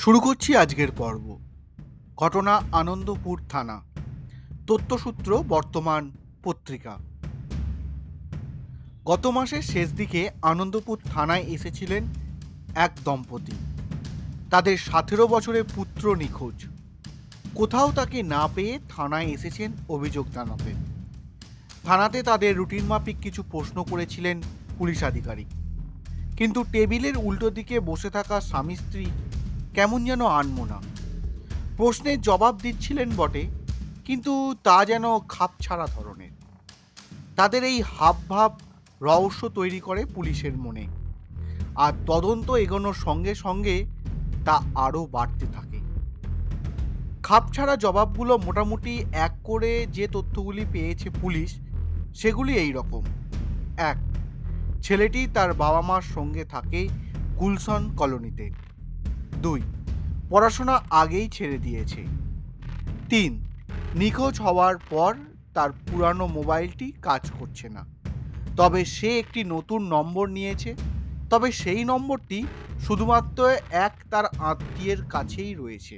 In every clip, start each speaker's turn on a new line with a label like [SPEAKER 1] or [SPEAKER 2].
[SPEAKER 1] শুরু করছি আজকের পর্ব। ঘটনা আনন্দপুর থানা। তথ্যসূত্র বর্তমান পত্রিকা। গত মাসের শেষ দিকে আনন্দপুর থানায় এসেছিলেন এক দম্পতি। তাদের 17 বছরের পুত্র নিখোঁজ। কোথাও তাকে না পেয়ে থানায় এসেছেন অভিযোগ জানাতে। থানাতে তাদের রুটিন মাফিক কিছু প্রশ্ন করেছিলেন পুলিশ আধিকারিক, কিন্তু টেবিলের উল্টো দিকে বসে থাকা স্বামী স্ত্রী কেমন যেন আনমনা। প্রশ্নের জবাব দিচ্ছিলেন বটে, কিন্তু তা যেন খাপছাড়া ধরনের। তাদের এই হাবভাব রহস্য তৈরি করে পুলিশের মনে, আর তদন্ত এগোনোর সঙ্গে সঙ্গে তা আরও বাড়তে থাকে। খাপছাড়া জবাবগুলো মোটামুটি এক করে যে তথ্যগুলি পেয়েছে পুলিশ, সেগুলি এই রকম। 1. ছেলেটি তার বাবা মার সঙ্গে থাকে গুলশন কলোনিতে। 2. পড়াশোনা আগেই ছেড়ে দিয়েছে। 3. নিখোঁজ হওয়ার পর তার পুরানো মোবাইলটি কাজ করছে না, তবে সে একটি নতুন নম্বর নিয়েছে, তবে সেই নম্বরটি শুধুমাত্র তার আত্মীয়ের কাছেই রয়েছে।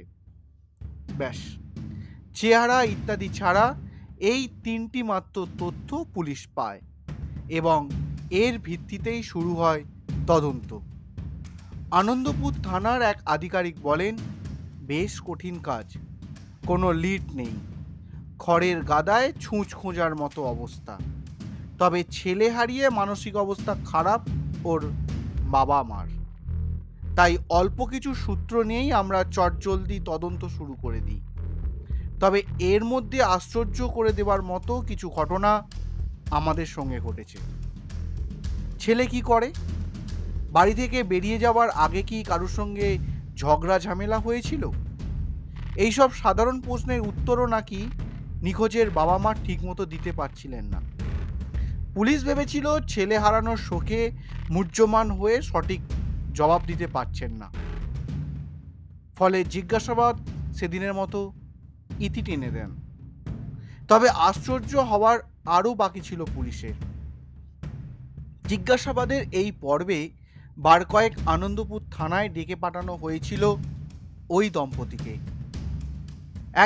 [SPEAKER 1] ব্যাস, চেহারা ইত্যাদি ছাড়া এই 3টি মাত্র তথ্য পুলিশ পায়, এবং এর ভিত্তিতেই শুরু হয় তদন্ত। আনন্দপুর থানার এক আধিকারিক বলেন, বেশ কঠিন কাজ, কোনো লিড নেই, খড়ের গাদায় ছুঁচ খোঁজার মতো অবস্থা। তবে ছেলে হারিয়ে মানসিক অবস্থা খারাপ ওর বাবা মার, তাই অল্প কিছু সূত্র নিয়েই আমরা চটজলদি তদন্ত শুরু করে দিই। তবে এর মধ্যে আশ্চর্য করে দেওয়ার মতো কিছু ঘটনা আমাদের সঙ্গে ঘটেছে। ছেলে কি করে? বাড়ি থেকে বেরিয়ে যাওয়ার আগে কি কারোর সঙ্গে ঝগড়া ঝামেলা হয়েছিল? এইসব সাধারণ প্রশ্নের উত্তরও নাকি নিখোঁজের বাবা মা ঠিকমতো দিতে পারছিলেন না। পুলিশ ভেবেছিল ছেলে হারানোর শোকে মুহ্যমান হয়ে সঠিক জবাব দিতে পারছেন না, ফলে জিজ্ঞাসাবাদ সেদিনের মতো ইতি টেনে দেন। তবে আশ্চর্য হওয়ার আরও বাকি ছিল পুলিশের। জিজ্ঞাসাবাদের এই পর্বে বার কয়েক আনন্দপুর থানায় ডেকে পাঠানো হয়েছিল ওই দম্পতিকে।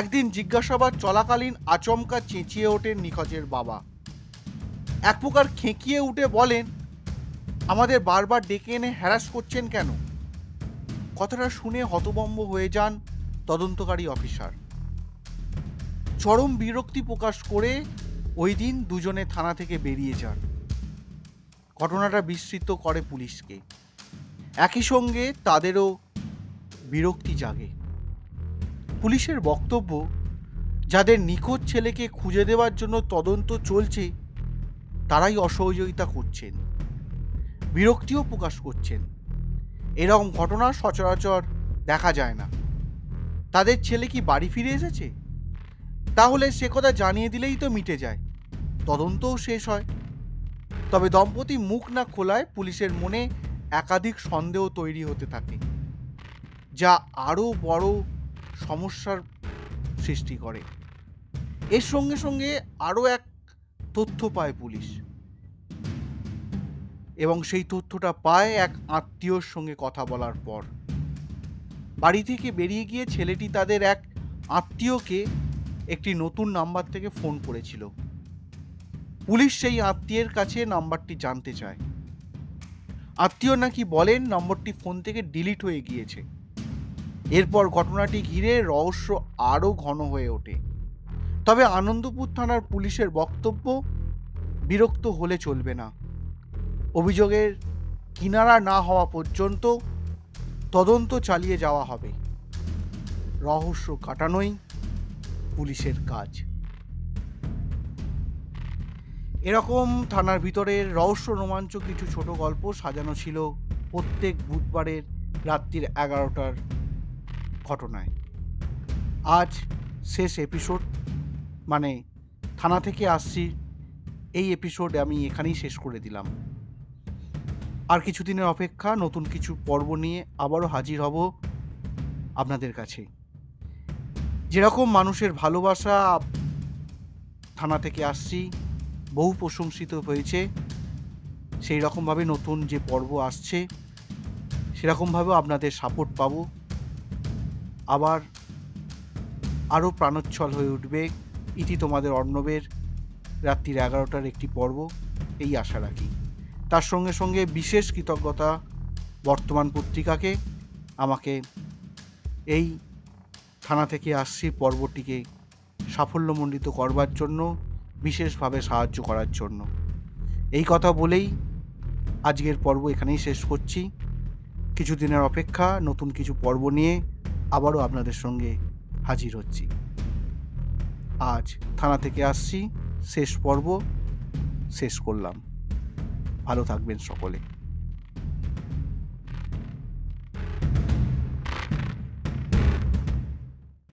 [SPEAKER 1] একদিন জিজ্ঞাসাবাদ চলাকালীন আচমকা চেঁচিয়ে ওঠেন নিখোঁজের বাবা। এক প্রকার খেঁকিয়ে উঠে বলেন, আমাদের বারবার ডেকে এনে হ্যারাস করছেন কেন? কথাটা শুনে হতভম্ব হয়ে যান তদন্তকারী অফিসার। চরম বিরক্তি প্রকাশ করে ওই দিন দুজনে থানা থেকে বেরিয়ে যান। ঘটনাটা বিস্মিত করে পুলিশকে, একই সঙ্গে তাদেরও বিরক্তি জাগে। পুলিশের বক্তব্য, যাদের নিখোঁজ ছেলেকে খুঁজে দেওয়ার জন্য তদন্ত চলছে তারাই অসহযোগিতা করছেন, বিরক্তিও প্রকাশ করছেন। এরকম ঘটনা সচরাচর দেখা যায় না। তাদের ছেলে কি বাড়ি ফিরে এসেছে? তাহলে সে কথা জানিয়ে দিলেই তো মিটে যায়, তদন্তও শেষ হয়। তবে দম্পতি মুখ না খোলায় পুলিশের মনে একাধিক সন্দেহ তৈরি হতে থাকে, যা আরও বড় সমস্যার সৃষ্টি করে। এর সঙ্গে সঙ্গে আরও এক তথ্য পায় পুলিশ, এবং সেই তথ্যটা পায় এক আত্মীয়র সঙ্গে কথা বলার পর। বাড়ি থেকে বেরিয়ে গিয়ে ছেলেটি তাদের এক আত্মীয়কে একটি নতুন নাম্বার থেকে ফোন করেছিল। পুলিশ সেই আত্মীয়ের কাছে নাম্বারটি জানতে চায়। আত্মীয় নাকি বলেন নম্বরটি ফোন থেকে ডিলিট হয়ে গিয়েছে। এরপর ঘটনাটি ঘিরে রহস্য আরও ঘন হয়ে ওঠে। তবে আনন্দপুর থানার পুলিশের বক্তব্য, বিরক্ত হলে চলবে না, অভিযোগের কিনারা না হওয়া পর্যন্ত তদন্ত চালিয়ে যাওয়া হবে। রহস্য কাটানোই পুলিশের কাজ। এরকম থানার ভিতরের রহস্য রোমাঞ্চক কিছু ছোট গল্প সাজানো ছিল প্রত্যেক বুধবারের রাত্রির 11টার ঘটনায়। আজ শেষ এপিসোড, মানে থানা থেকে আসছি, এই এপিসোড আমি এখানেই শেষ করে দিলাম। আর কিছুদিনের অপেক্ষা, নতুন কিছু পর্ব নিয়ে আবারও হাজির হব আপনাদের কাছে। যেরকম মানুষের ভালোবাসা থানা থেকে আসছি বহু প্রশংসিত হয়েছে, সেই রকমভাবে নতুন যে পর্ব আসছে সেরকমভাবেও আপনাদের সাপোর্ট পাবো। আবার আরও প্রাণোচ্ছল হয়ে উঠবে ইতি তোমাদের অর্ণবের রাত্রির 11টার একটি পর্ব, এই আশা রাখি। তার সঙ্গে সঙ্গে বিশেষ কৃতজ্ঞতা বর্তমান পত্রিকাকে আমাকে এই থানা থেকে আসছি পর্বটিকে সাফল্যমণ্ডিত করবার জন্য, বিশেষভাবে সাহায্য করার জন্য। এই কথা বলেই আজকের পর্ব এখানেই শেষ করছি। কিছুদিনের অপেক্ষা, নতুন কিছু পর্ব নিয়ে আবারও আপনাদের সঙ্গে হাজির হচ্ছি। আজ থানা থেকে আসছি, শেষ পর্ব শেষ করলাম। ভালো থাকবেন সকলে।